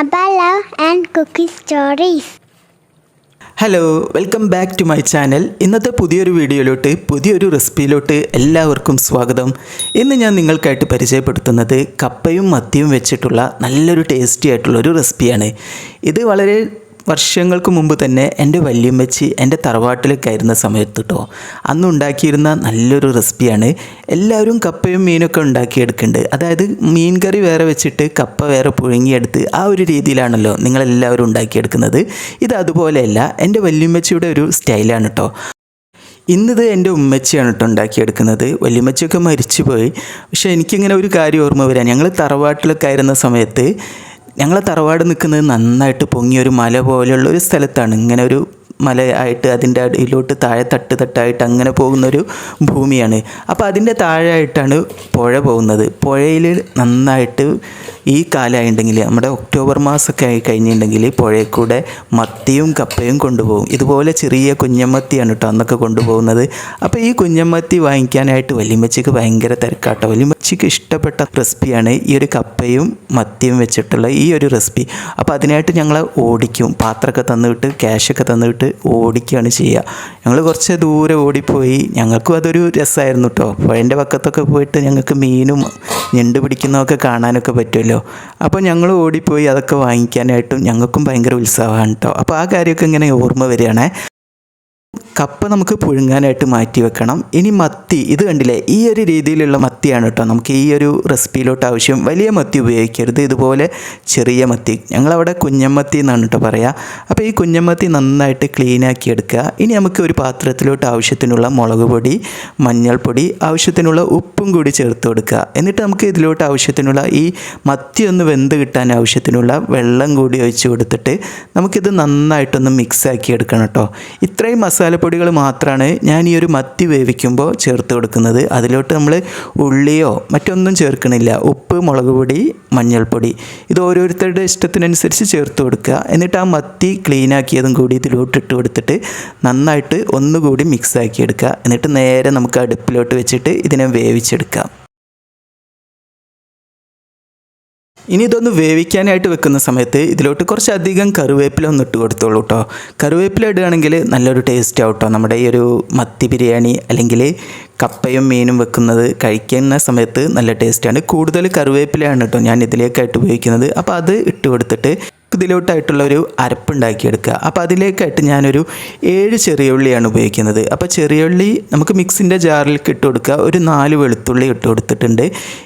Abba love and cookie stories. Hello welcome back to my channel. ഇന്നത്തെ പുതിയൊരു വീഡിയോയിലോട്ട് പുതിയൊരു റെസിപ്പിയിലോട്ട് എല്ലാവർക്കും സ്വാഗതം. ഇന്ന് ഞാൻ നിങ്ങൾക്കായിട്ട് പരിചയപ്പെടുത്തുന്നത് കപ്പയും മത്തിയും വെച്ചിട്ടുള്ള നല്ലൊരു ടേസ്റ്റി ആയിട്ടുള്ളൊരു റെസിപ്പിയാണ്. ഇത് വളരെ വർഷങ്ങൾക്ക് മുമ്പ് തന്നെ എൻ്റെ വല്യമ്മച്ചി എൻ്റെ തറവാട്ടിലൊക്കെ ആയിരുന്ന സമയത്ത് കേട്ടോ അന്ന് ഉണ്ടാക്കിയിരുന്ന നല്ലൊരു റെസിപ്പിയാണ്. എല്ലാവരും കപ്പയും മീനൊക്കെ ഉണ്ടാക്കിയെടുക്കുന്നുണ്ട്. അതായത് മീൻ കറി വേറെ വെച്ചിട്ട് കപ്പ വേറെ പുഴുങ്ങിയെടുത്ത് ആ ഒരു രീതിയിലാണല്ലോ നിങ്ങളെല്ലാവരും ഉണ്ടാക്കിയെടുക്കുന്നത്. ഇത് അതുപോലെയല്ല, എൻ്റെ വല്യമ്മച്ചിയുടെ ഒരു സ്റ്റൈലാണ് കേട്ടോ. ഇന്നിത് എൻ്റെ ഉമ്മച്ചിയാണ് കേട്ടോ ഉണ്ടാക്കിയെടുക്കുന്നത്. വല്യമ്മച്ചിയൊക്കെ മരിച്ചുപോയി. പക്ഷേ എനിക്കിങ്ങനെ ഒരു കാര്യം ഓർമ്മ വരാൻ, ഞങ്ങൾ തറവാട്ടിലൊക്കെ ആയിരുന്ന സമയത്ത് ഞങ്ങളെ തറവാട് നിൽക്കുന്നത് നന്നായിട്ട് പൊങ്ങിയൊരു മല പോലെയുള്ള ഒരു സ്ഥലത്താണ്. ഇങ്ങനെ ഒരു മല ആയിട്ട് അതിൻ്റെ അടിയിലോട്ട് താഴെ തട്ടായിട്ട് അങ്ങനെ പോകുന്നൊരു ഭൂമിയാണ്. അപ്പോൾ അതിൻ്റെ താഴെയായിട്ടാണ് പുഴ പോകുന്നത്. പുഴയിൽ നന്നായിട്ട് ഈ കാലമായിട്ടുണ്ടെങ്കിൽ നമ്മുടെ ഒക്ടോബർ മാസമൊക്കെ ആയി കഴിഞ്ഞിട്ടുണ്ടെങ്കിൽ പുഴയിൽ കൂടെ മത്തിയും കപ്പയും കൊണ്ടുപോകും. ഇതുപോലെ ചെറിയ കുഞ്ഞമ്മത്തിയാണ് കേട്ടോ അന്നൊക്കെ കൊണ്ടുപോകുന്നത്. അപ്പോൾ ഈ കുഞ്ഞമ്മത്തി വാങ്ങിക്കാനായിട്ട് വല്യമ്മച്ചിക്ക് ഭയങ്കര തിരക്കാട്ടോ. വല്യമ്മച്ചിക്ക് ഇഷ്ടപ്പെട്ട റെസിപ്പിയാണ് ഈ ഒരു കപ്പയും മത്തിയും വെച്ചിട്ടുള്ള ഈ ഒരു റെസിപ്പി. അപ്പോൾ അതിനായിട്ട് ഞങ്ങൾ ഓടിക്കും. പാത്രമൊക്കെ തന്നിട്ട് ക്യാഷൊക്കെ തന്നിട്ട് ഓടിക്കുകയാണ് ചെയ്യുക. ഞങ്ങൾ കുറച്ച് ദൂരെ ഓടിപ്പോയി. ഞങ്ങൾക്കും അതൊരു രസമായിരുന്നു കേട്ടോ. പുഴൻ്റെ പക്കത്തൊക്കെ പോയിട്ട് ഞങ്ങൾക്ക് മീനും ഞണ്ട് പിടിക്കുന്നതൊക്കെ കാണാനൊക്കെ പറ്റുമല്ലോ. അപ്പോൾ ഞങ്ങൾ ഓടിപ്പോയി അതൊക്കെ വാങ്ങിക്കാനായിട്ടും ഞങ്ങൾക്കും ഭയങ്കര ഉത്സാഹമാണ് കേട്ടോ. അപ്പോൾ ആ കാര്യമൊക്കെ ഇങ്ങനെ ഓർമ്മ വരികയാണേ. കപ്പ നമുക്ക് പുഴുങ്ങാനായിട്ട് മാറ്റി വെക്കണം. ഇനി മത്തി, ഇത് കണ്ടില്ലേ, ഈ ഒരു രീതിയിലുള്ള മത്തിയാണ് കേട്ടോ നമുക്ക് ഈ ഒരു റെസിപ്പിയിലോട്ട് ആവശ്യം. വലിയ മത്തി ഉപയോഗിക്കരുത്, ഇതുപോലെ ചെറിയ മത്തി. ഞങ്ങളവിടെ കുഞ്ഞമ്മത്തി എന്നാണ് കേട്ടോ പറയുക. അപ്പോൾ ഈ കുഞ്ഞമ്മത്തി നന്നായിട്ട് ക്ലീനാക്കി എടുക്കുക. ഇനി നമുക്ക് ഒരു പാത്രത്തിലോട്ട് ആവശ്യത്തിനുള്ള മുളക് പൊടി, മഞ്ഞൾപ്പൊടി, ആവശ്യത്തിനുള്ള ഉപ്പും കൂടി ചേർത്ത് കൊടുക്കുക. എന്നിട്ട് നമുക്ക് ഇതിലോട്ട് ആവശ്യത്തിനുള്ള ഈ മത്തി ഒന്ന് വെന്ത് കിട്ടാൻ ആവശ്യത്തിനുള്ള വെള്ളം കൂടി ഒഴിച്ച് കൊടുത്തിട്ട് നമുക്കിത് നന്നായിട്ടൊന്ന് മിക്സാക്കി എടുക്കണം കേട്ടോ. ഇത്രയും മസാലപ്പൊടികൾ മാത്രമാണ് ഞാൻ ഈ ഒരു മത്തി വേവിക്കുമ്പോൾ ചേർത്ത് കൊടുക്കുന്നത്. അതിലോട്ട് നമ്മൾ ഉള്ളിയോ മറ്റൊന്നും ചേർക്കണില്ല. ഉപ്പ്, മുളക് പൊടി, മഞ്ഞൾപ്പൊടി ഇത് ഓരോരുത്തരുടെ ഇഷ്ടത്തിനനുസരിച്ച് ചേർത്ത് കൊടുക്കുക. എന്നിട്ട് ആ മത്തി ക്ലീനാക്കിയതും കൂടി ഇതിലോട്ട് ഇട്ട് കൊടുത്തിട്ട് നന്നായിട്ട് ഒന്നുകൂടി മിക്സാക്കി എടുക്കുക. എന്നിട്ട് നേരെ നമുക്ക് അടുപ്പിലോട്ട് വെച്ചിട്ട് ഇതിനെ വേവിച്ചെടുക്കാം. ഇനി ഇതൊന്ന് വേവിക്കാനായിട്ട് വെക്കുന്ന സമയത്ത് ഇതിലോട്ട് കുറച്ചധികം കറിവേപ്പില ഒന്ന് ഇട്ട് കൊടുത്തോളൂ കേട്ടോ. കറിവേപ്പില ഇടുകയാണെങ്കിൽ നല്ലൊരു ടേസ്റ്റ് ആവും കേട്ടോ. നമ്മുടെ ഈ ഒരു മത്തി ബിരിയാണി അല്ലെങ്കിൽ കപ്പയും മീനും വെക്കുന്നത് കഴിക്കുന്ന സമയത്ത് നല്ല ടേസ്റ്റാണ്. കൂടുതൽ കറിവേപ്പിലയാണ് കേട്ടോ ഞാൻ ഇതിലേക്കായിട്ട് ഉപയോഗിക്കുന്നത്. അപ്പോൾ അത് ഇട്ട് കൊടുത്തിട്ട് ഇതിലോട്ടായിട്ടുള്ളൊരു അരപ്പുണ്ടാക്കിയെടുക്കുക. അപ്പോൾ അതിലേക്കായിട്ട് ഞാനൊരു 7 ചെറിയ ഉള്ളിയാണ് ഉപയോഗിക്കുന്നത്. അപ്പോൾ ചെറിയ ഉള്ളി നമുക്ക് മിക്സിൻ്റെ ജാറിലേക്ക് ഇട്ട് കൊടുക്കുക. ഒരു 4 വെളുത്തുള്ളി ഇട്ട് കൊടുത്തിട്ടുണ്ട്.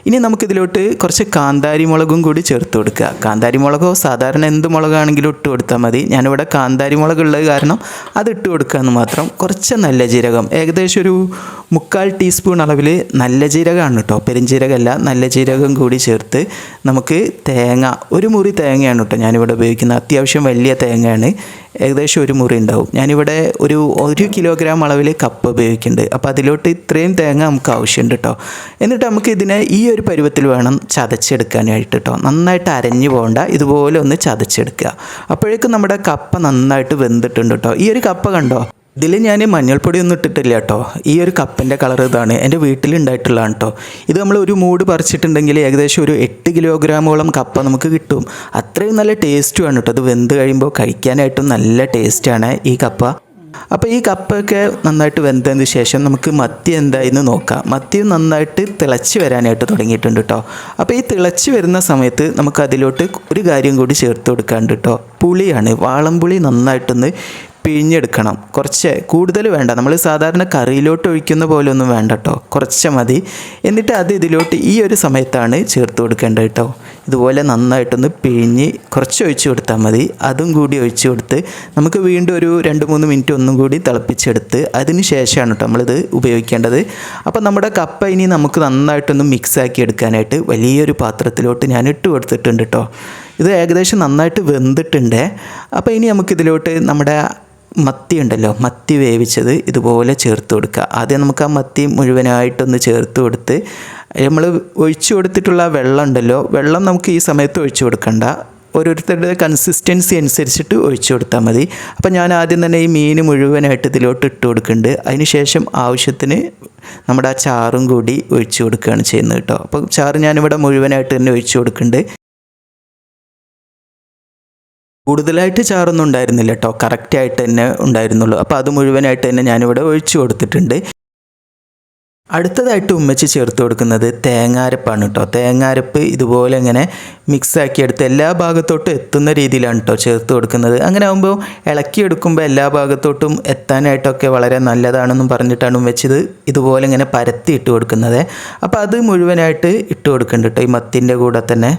ഇനി നമുക്കിതിലോട്ട് കുറച്ച് കാന്താരി മുളകും കൂടി ചേർത്ത് കൊടുക്കുക. കാന്താരി മുളകോ സാധാരണ എന്ത് മുളകാണെങ്കിലും ഇട്ട് കൊടുത്താൽ മതി. ഞാനിവിടെ കാന്താരി മുളകുള്ളത് കാരണം അത് ഇട്ട് കൊടുക്കുക എന്ന് മാത്രം. കുറച്ച് നല്ല ജീരകം, ഏകദേശം ഒരു 3/4 ടീസ്പൂൺ അളവിൽ നല്ല ജീരകമാണ് കേട്ടോ, പെരുംജീരകമല്ല, നല്ല ജീരകം കൂടി ചേർത്ത് നമുക്ക് തേങ്ങ, ഒരു മുറി തേങ്ങയാണ് കേട്ടോ ഞാനിവിടെ ഉപയോഗിക്കുന്നത്. അത്യാവശ്യം വലിയ തേങ്ങയാണ്, ഏകദേശം ഒരു മുറി ഉണ്ടാവും. ഞാനിവിടെ ഒരു 1 കിലോഗ്രാം അളവിൽ കപ്പ ഉപയോഗിക്കുന്നുണ്ട്. അപ്പോൾ അതിലോട്ട് ഇത്രയും തേങ്ങ നമുക്ക് ആവശ്യമുണ്ട് കേട്ടോ. എന്നിട്ട് നമുക്ക് ഇതിനെ ഈ ഒരു പരുവത്തിൽ വേണം ചതച്ചെടുക്കാനായിട്ട് കേട്ടോ. നന്നായിട്ട് അരഞ്ഞു പോകണ്ട, ഇതുപോലെ ഒന്ന് ചതച്ചെടുക്കുക. അപ്പോഴേക്കും നമ്മുടെ കപ്പ നന്നായിട്ട് വെന്തിട്ടുണ്ട് കേട്ടോ. ഈ ഒരു കപ്പ കണ്ടോ, ഇതിൽ ഞാൻ മഞ്ഞൾപ്പൊടി ഒന്നും ഇട്ടിട്ടില്ല കേട്ടോ. ഈ ഒരു കപ്പൻ്റെ കളർ ഇതാണ്, എൻ്റെ വീട്ടിലുണ്ടായിട്ടുള്ളതാണ് കേട്ടോ. ഇത് നമ്മൾ ഒരു മൂട് പറിച്ചിട്ടുണ്ടെങ്കിൽ ഏകദേശം ഒരു 8 കിലോഗ്രാമോളം കപ്പ നമുക്ക് കിട്ടും. അത്രയും നല്ല ടേസ്റ്റുമാണ് കേട്ടോ. ഇത് വെന്ത് കഴിയുമ്പോൾ കഴിക്കാനായിട്ടും നല്ല ടേസ്റ്റാണ് ഈ കപ്പ. അപ്പോൾ ഈ കപ്പയൊക്കെ നന്നായിട്ട് വെന്തതിന് ശേഷം നമുക്ക് മത്തി എന്തായെന്ന് നോക്കാം. മത്തി നന്നായിട്ട് തിളച്ച് വരാനായിട്ട് തുടങ്ങിയിട്ടുണ്ട് കേട്ടോ. അപ്പോൾ ഈ തിളച്ച് വരുന്ന സമയത്ത് നമുക്ക് അതിലോട്ട് ഒരു കാര്യം കൂടി ചേർത്ത് കൊടുക്കാണ്ട് കേട്ടോ. പുളിയാണ്, വാളംപുളി നന്നായിട്ടൊന്ന് പിഴിഞ്ഞെടുക്കണം. കുറച്ച് കൂടുതൽ വേണ്ട, നമ്മൾ സാധാരണ കറിയിലോട്ട് ഒഴിക്കുന്ന പോലെ ഒന്നും വേണ്ട കേട്ടോ, കുറച്ച് മതി. എന്നിട്ട് അത് ഇതിലോട്ട് ഈ ഒരു സമയത്താണ് ചേർത്ത് കൊടുക്കേണ്ടത് കേട്ടോ. ഇതുപോലെ നന്നായിട്ടൊന്ന് പിഴിഞ്ഞ് കുറച്ച് ഒഴിച്ച് കൊടുത്താൽ മതി. അതും കൂടി ഒഴിച്ച് കൊടുത്ത് നമുക്ക് വീണ്ടും ഒരു 2-3 മിനിറ്റ് ഒന്നും കൂടി തിളപ്പിച്ചെടുത്ത് അതിന് ശേഷമാണ് കേട്ടോ നമ്മളിത് ഉപയോഗിക്കേണ്ടത്. അപ്പോൾ നമ്മുടെ കപ്പ ഇനി നമുക്ക് നന്നായിട്ടൊന്ന് മിക്സാക്കി എടുക്കാനായിട്ട് വലിയൊരു പാത്രത്തിലോട്ട് ഞാൻ ഇട്ട് കൊടുത്തിട്ടുണ്ട് കേട്ടോ. ഇത് ഏകദേശം നന്നായിട്ട് വെന്തിട്ടുണ്ട്. അപ്പോൾ ഇനി നമുക്കിതിലോട്ട് നമ്മുടെ മത്തി ഉണ്ടല്ലോ, മത്തി വേവിച്ചത് ഇതുപോലെ ചേർത്ത് കൊടുക്കുക. ആദ്യം നമുക്ക് ആ മത്തി മുഴുവനായിട്ടൊന്ന് ചേർത്ത് കൊടുത്ത് നമ്മൾ ഒഴിച്ചു കൊടുത്തിട്ടുള്ള വെള്ളം ഉണ്ടല്ലോ, വെള്ളം നമുക്ക് ഈ സമയത്ത് ഒഴിച്ചു കൊടുക്കണ്ട. ഓരോരുത്തരുടെ കൺസിസ്റ്റൻസി അനുസരിച്ചിട്ട് ഒഴിച്ചു കൊടുത്താൽ മതി. അപ്പോൾ ഞാൻ ആദ്യം തന്നെ ഈ മീൻ മുഴുവനായിട്ട് ഇതിലോട്ട് ഇട്ട് കൊടുക്കുന്നുണ്ട്. അതിന് ശേഷം ആവശ്യത്തിന് നമ്മുടെ ആ ചാറും കൂടി ഒഴിച്ചു കൊടുക്കുകയാണ് ചെയ്യുന്നത് കേട്ടോ. അപ്പോൾ ചാറ് ഞാനിവിടെ മുഴുവനായിട്ട് തന്നെ ഒഴിച്ചു കൊടുക്കുന്നുണ്ട്. കൂടുതലായിട്ട് ചാറൊന്നും ഉണ്ടായിരുന്നില്ല കേട്ടോ, കറക്റ്റായിട്ട് തന്നെ ഉണ്ടായിരുന്നുള്ളൂ. അപ്പോൾ അത് മുഴുവനായിട്ട് തന്നെ ഞാനിവിടെ ഒഴിച്ചു കൊടുത്തിട്ടുണ്ട്. അടുത്തതായിട്ട് ഉമ്മച്ചി ചേർത്ത് കൊടുക്കുന്നത് തേങ്ങാരപ്പാണ് കേട്ടോ. തേങ്ങാരപ്പ് ഇതുപോലെ ഇങ്ങനെ മിക്സാക്കി എടുത്ത് എല്ലാ ഭാഗത്തോട്ടും എത്തുന്ന രീതിയിലാണ് കേട്ടോ ചേർത്ത് കൊടുക്കുന്നത്. അങ്ങനെ ആകുമ്പോൾ ഇളക്കിയെടുക്കുമ്പോൾ എല്ലാ ഭാഗത്തോട്ടും എത്താനായിട്ടൊക്കെ വളരെ നല്ലതാണെന്നും പറഞ്ഞിട്ടാണ് ഉമ്മച്ചിത് ഇതുപോലെ ഇങ്ങനെ പരത്തി ഇട്ട് കൊടുക്കുന്നത്. അപ്പോൾ അത് മുഴുവനായിട്ട് ഇട്ട് കൊടുക്കുന്നുണ്ട് കേട്ടോ, ഈ മത്തിൻ്റെ കൂടെ തന്നെ.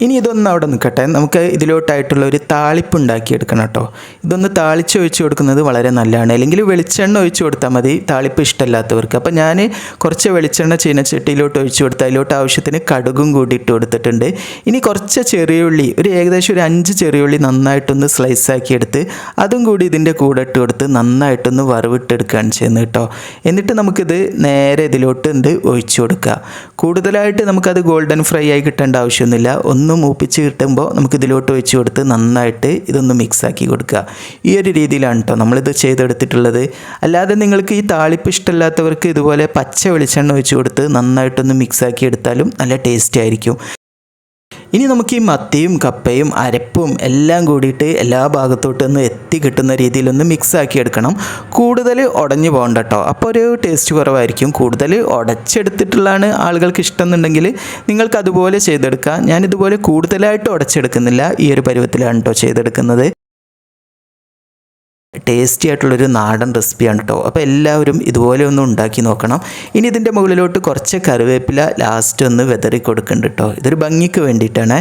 ഇനി ഇതൊന്നും അവിടെ നിൽക്കട്ടെ, നമുക്ക് ഇതിലോട്ടായിട്ടുള്ള ഒരു താളിപ്പ് ഉണ്ടാക്കിയെടുക്കണം കേട്ടോ. ഇതൊന്ന് താളിച്ച് ഒഴിച്ച് കൊടുക്കുന്നത് വളരെ നല്ലതാണ്, അല്ലെങ്കിൽ വെളിച്ചെണ്ണ ഒഴിച്ച് കൊടുത്താൽ മതി താളിപ്പ് ഇഷ്ടമല്ലാത്തവർക്ക്. അപ്പോൾ ഞാൻ കുറച്ച് വെളിച്ചെണ്ണ ചീനച്ചട്ടിയിലോട്ട് ഒഴിച്ച് കൊടുത്ത് അതിലോട്ട് ആവശ്യത്തിന് കടുകും കൂടി ഇട്ട് കൊടുത്തിട്ടുണ്ട്. ഇനി കുറച്ച് ചെറിയുള്ളി, ഏകദേശം ഒരു 5 ചെറിയുള്ളി നന്നായിട്ടൊന്ന് സ്ലൈസാക്കി എടുത്ത് അതും കൂടി ഇതിൻ്റെ കൂടെ ഇട്ട് കൊടുത്ത് നന്നായിട്ടൊന്ന് വറവിട്ടെടുക്കുകയാണ് ചെയ്യുന്നത് കേട്ടോ. എന്നിട്ട് നമുക്കിത് നേരെ ഇതിലോട്ട് ഒഴിച്ച് കൊടുക്കുക. കൂടുതലായിട്ട് നമുക്കത് ഗോൾഡൻ ഫ്രൈ ആയി കിട്ടേണ്ട ആവശ്യമൊന്നുമില്ല. ഒന്ന് മൂപ്പിച്ച് കിട്ടുമ്പോൾ നമുക്ക് ഇതിലോട്ട് ഒഴിച്ച് കൊടുത്ത് നന്നായിട്ട് ഇതൊന്ന് മിക്സാക്കി കൊടുക്കുക. ഈ ഒരു രീതിയിലാണ് കേട്ടോ നമ്മളിത് ചെയ്തെടുത്തിട്ടുള്ളത്. അല്ലാതെ നിങ്ങൾക്ക് ഈ താളിപ്പ് ഇഷ്ടമില്ലാത്തവർക്ക് ഇതുപോലെ പച്ച വെളിച്ചെണ്ണ ഒഴിച്ച് കൊടുത്ത് നന്നായിട്ടൊന്ന് മിക്സാക്കി എടുത്താലും നല്ല ടേസ്റ്റി ആയിരിക്കും. ഇനി നമുക്ക് ഈ മത്തിയും കപ്പയും അരപ്പും എല്ലാം കൂടിയിട്ട് എല്ലാ ഭാഗത്തോട്ടൊന്ന് എത്തി കിട്ടുന്ന രീതിയിലൊന്ന് മിക്സാക്കി എടുക്കണം. കൂടുതൽ ഉടഞ്ഞു പോകണ്ട കേട്ടോ, അപ്പോൾ ഒരു ടേസ്റ്റ് കുറവായിരിക്കും. കൂടുതൽ ഉടച്ചെടുത്തിട്ടുള്ളതാണ് ആളുകൾക്ക് ഇഷ്ടം എന്നുണ്ടെങ്കിൽ നിങ്ങൾക്ക് അതുപോലെ ചെയ്തെടുക്കാം. ഞാനിതുപോലെ കൂടുതലായിട്ട് ഉടച്ചെടുക്കുന്നില്ല, ഈ ഒരു പരുവത്തിലാണ് കേട്ടോ ചെയ്തെടുക്കുന്നത്. ടേസ്റ്റി ആയിട്ടുള്ളൊരു നാടൻ റെസിപ്പിയാണ് കേട്ടോ. അപ്പോൾ എല്ലാവരും ഇതുപോലെ ഒന്ന് ഉണ്ടാക്കി നോക്കണം. ഇനി ഇതിൻ്റെ മുകളിലോട്ട് കുറച്ച് കറിവേപ്പില ലാസ്റ്റ് ഒന്ന് വെതറി കൊടുക്കുന്നുണ്ട് കേട്ടോ, ഇതൊരു ഭംഗിക്ക് വേണ്ടിയിട്ടാണ്.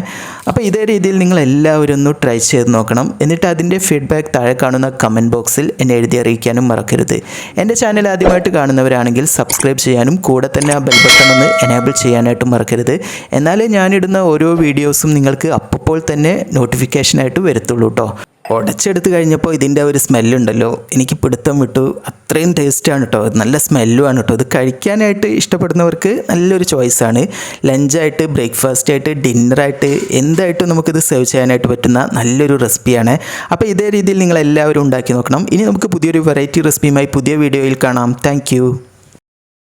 അപ്പോൾ ഇതേ രീതിയിൽ നിങ്ങൾ എല്ലാവരും ഒന്ന് ട്രൈ ചെയ്ത് നോക്കണം. എന്നിട്ട് അതിൻ്റെ ഫീഡ്ബാക്ക് താഴെ കാണുന്ന കമൻറ്റ് ബോക്സിൽ എന്നെ എഴുതി അറിയിക്കാനും മറക്കരുത്. എൻ്റെ ചാനൽ ആദ്യമായിട്ട് കാണുന്നവരാണെങ്കിൽ സബ്സ്ക്രൈബ് ചെയ്യാനും കൂടെ തന്നെ ആ ബെൽ ബട്ടൺ ഒന്ന് എനേബിൾ ചെയ്യാനായിട്ടും മറക്കരുത്. എന്നാലേ ഞാനിടുന്ന ഓരോ വീഡിയോസും നിങ്ങൾക്ക് അപ്പോൾ തന്നെ നോട്ടിഫിക്കേഷനായിട്ട് വരത്തുള്ളൂ കേട്ടോ. ഉടച്ചെടുത്ത് കഴിഞ്ഞപ്പോൾ ഇതിൻ്റെ ഒരു സ്മെല്ലുണ്ടല്ലോ, എനിക്ക് പിടുത്തം വിട്ടു. അത്രയും ടേസ്റ്റാണ് കേട്ടോ, നല്ല സ്മെല്ലുമാണ് കേട്ടോ. ഇത് കഴിക്കാനായിട്ട് ഇഷ്ടപ്പെടുന്നവർക്ക് നല്ലൊരു ചോയ്സാണ്. ലഞ്ചായിട്ട്, ബ്രേക്ക്ഫാസ്റ്റായിട്ട്, ഡിന്നറായിട്ട് എന്തായിട്ടും നമുക്കിത് സെർവ് ചെയ്യാനായിട്ട് പറ്റുന്ന നല്ലൊരു റെസിപ്പിയാണ്. അപ്പോൾ ഇതേ രീതിയിൽ നിങ്ങൾ എല്ലാവരും ഉണ്ടാക്കി നോക്കണം. ഇനി നമുക്ക് പുതിയൊരു വെറൈറ്റി റെസിപ്പിയുമായി പുതിയ വീഡിയോയിൽ കാണാം. താങ്ക്